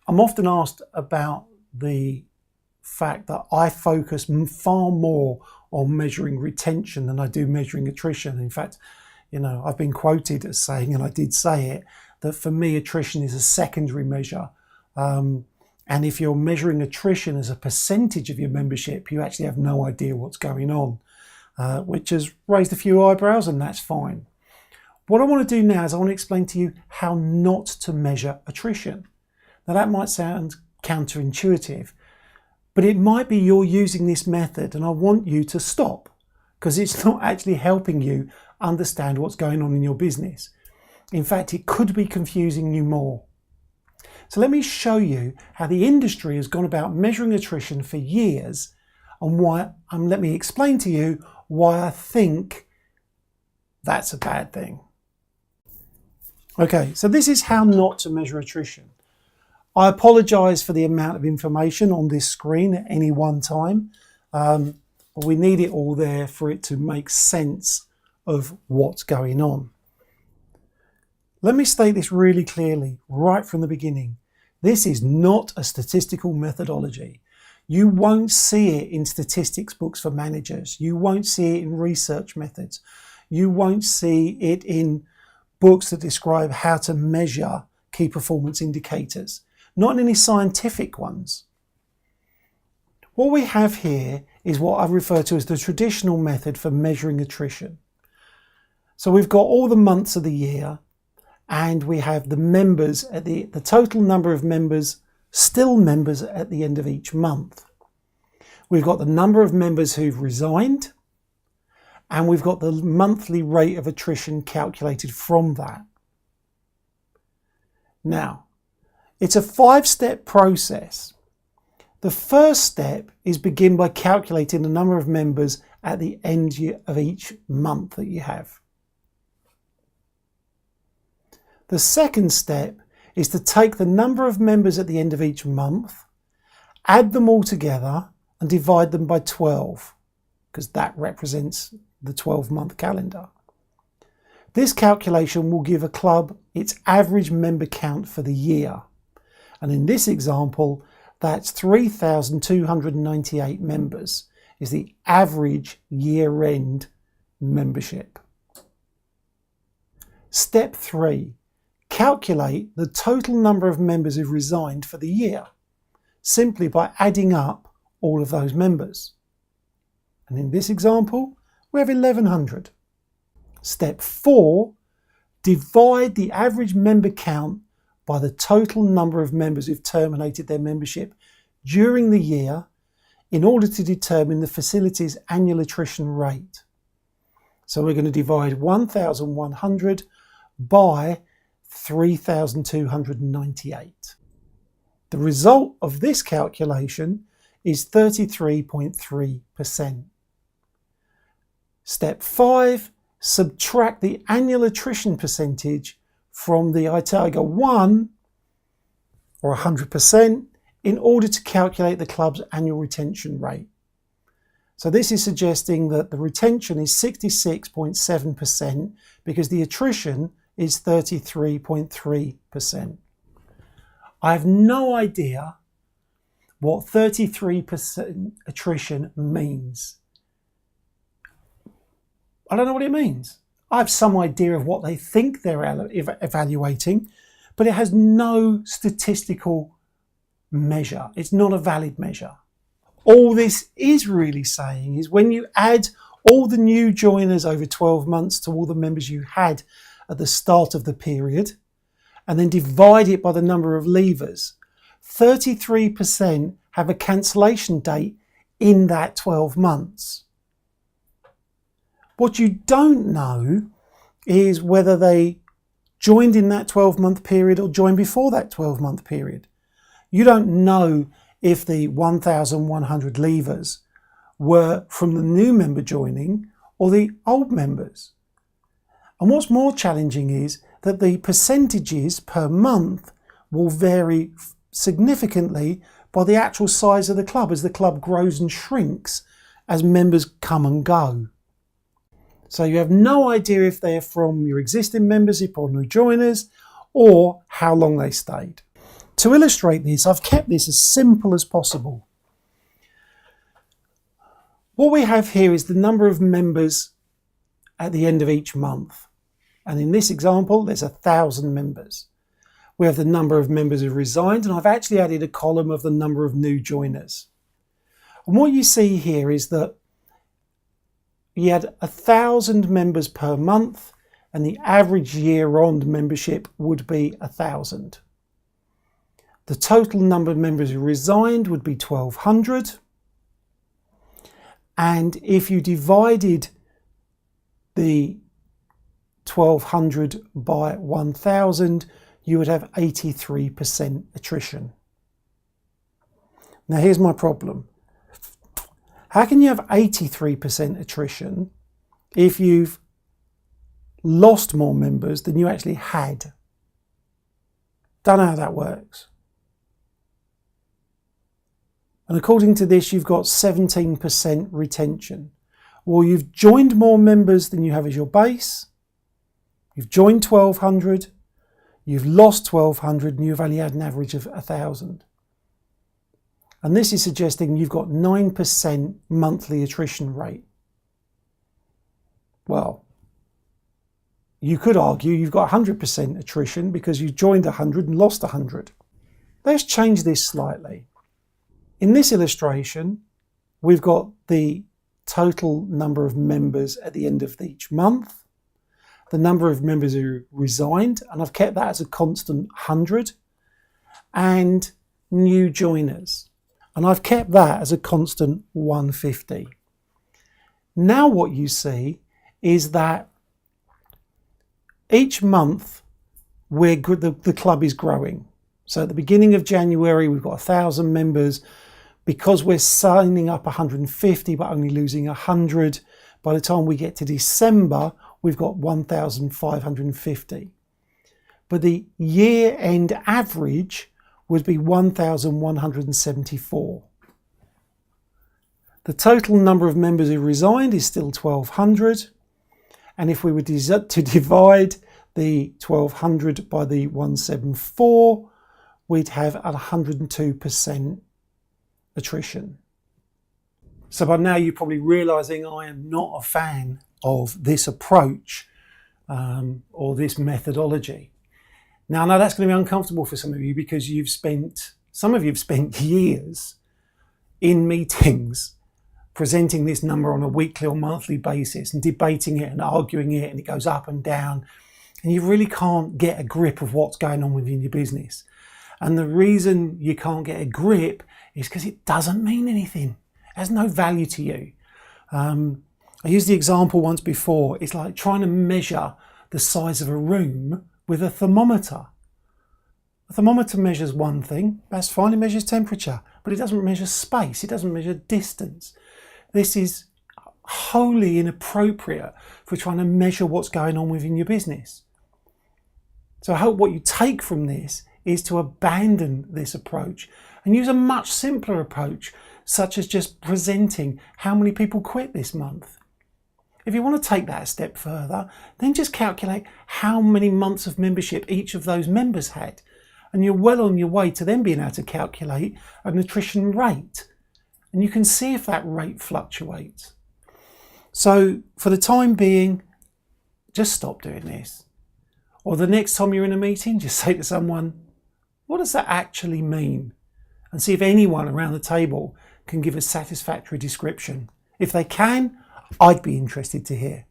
I'm often asked about the fact that I focus far more on measuring retention than I do measuring attrition. In fact, I've been quoted as saying, and I did say it, that for me attrition is a secondary measure. And if you're measuring attrition as a percentage of your membership, you actually have no idea what's going on, which has raised a few eyebrows, and that's fine. What I want to do now is I want to explain to you how not to measure attrition. Now that might sound counterintuitive, but it might be you're using this method and I want you to stop, because it's not actually helping you understand what's going on in your business. In fact, it could be confusing you more. So let me show you how the industry has gone about measuring attrition for years, and let me explain to you why I think that's a bad thing. Okay, so this is how not to measure attrition. I apologise for the amount of information on this screen at any one time, but we need it all there for it to make sense of what's going on. Let me state this really clearly right from the beginning. This is not a statistical methodology. You won't see it in statistics books for managers. You won't see it in research methods. You won't see it in books that describe how to measure key performance indicators. Not in any scientific ones. What we have here is what I refer to as the traditional method for measuring attrition. So we've got all the months of the year, and we have the members at the total number of members, still members at the end of each month. We've got the number of members who've resigned, and we've got the monthly rate of attrition calculated from that. Now, it's a 5-step process. The first step is begin by calculating the number of members at the end of each month that you have. The second step is to take the number of members at the end of each month, add them all together and divide them by 12, because that represents the 12-month calendar. This calculation will give a club its average member count for the year. And in this example, that's 3,298 members is the average year-end membership. Step 3. Calculate the total number of members who've resigned for the year, simply by adding up all of those members. And in this example, we have 1,100. Step 4, divide the average member count by the total number of members who've terminated their membership during the year in order to determine the facility's annual attrition rate. So we're going to divide 1,100 by 3,298. The result of this calculation is 33.3%. Step 5, subtract the annual attrition percentage from the ITAGA 1 or 100% in order to calculate the club's annual retention rate. So this is suggesting that the retention is 66.7% because the attrition is 33.3%. I have no idea what 33% attrition means. I don't know what it means. I have some idea of what they think they're evaluating, but it has no statistical measure. It's not a valid measure. All this is really saying is when you add all the new joiners over 12 months to all the members you had at the start of the period, and then divide it by the number of leavers, 33% have a cancellation date in that 12 months. What you don't know is whether they joined in that 12-month period or joined before that 12-month period. You don't know if the 1,100 leavers were from the new member joining or the old members. And what's more challenging is that the percentages per month will vary significantly by the actual size of the club as the club grows and shrinks as members come and go. So you have no idea if they're from your existing membership or new joiners or how long they stayed. To illustrate this, I've kept this as simple as possible. What we have here is the number of members at the end of each month. And in this example, there's 1,000 members. We have the number of members who resigned, and I've actually added a column of the number of new joiners. And what you see here is that you had 1,000 members per month, and the average year-round membership would be 1,000. The total number of members who resigned would be 1,200. And if you divided the 1,200 by 1,000, you would have 83% attrition. Now here's my problem. How can you have 83% attrition if you've lost more members than you actually had? Don't know how that works. And according to this, you've got 17% retention. Well, you've joined more members than you have as your base. You've joined 1,200. You've lost 1,200 and you've only had an average of 1,000. And this is suggesting you've got 9% monthly attrition rate. Well, you could argue you've got 100% attrition because you joined 100 and lost 100. Let's change this slightly. In this illustration, we've got the total number of members at the end of each month, the number of members who resigned, and I've kept that as a constant 100, and new joiners, and I've kept that as a constant 150. Now what you see is that each month the club is growing. So at the beginning of January, we've got 1,000 members. Because we're signing up 150 but only losing 100, by the time we get to December, we've got 1,550. But the year-end average would be 1,174. The total number of members who resigned is still 1,200. And if we were to divide the 1,200 by the 174, we'd have 102% attrition. So by now you're probably realizing I am not a fan of this approach or this methodology. Now I know that's going to be uncomfortable for some of you because some of you have spent years in meetings presenting this number on a weekly or monthly basis and debating it and arguing it, and it goes up and down, and you really can't get a grip of what's going on within your business. And the reason you can't get a grip is because it doesn't mean anything. It has no value to you. I used the example once before. It's like trying to measure the size of a room with a thermometer. A thermometer measures one thing, that's fine, it measures temperature, but it doesn't measure space, it doesn't measure distance. This is wholly inappropriate for trying to measure what's going on within your business. So I hope what you take from this is to abandon this approach and use a much simpler approach, such as just presenting how many people quit this month. If you want to take that a step further, then just calculate how many months of membership each of those members had. And you're well on your way to then being able to calculate an attrition rate. And you can see if that rate fluctuates. So for the time being, just stop doing this. Or the next time you're in a meeting, just say to someone, what does that actually mean? And see if anyone around the table can give a satisfactory description. If they can, I'd be interested to hear.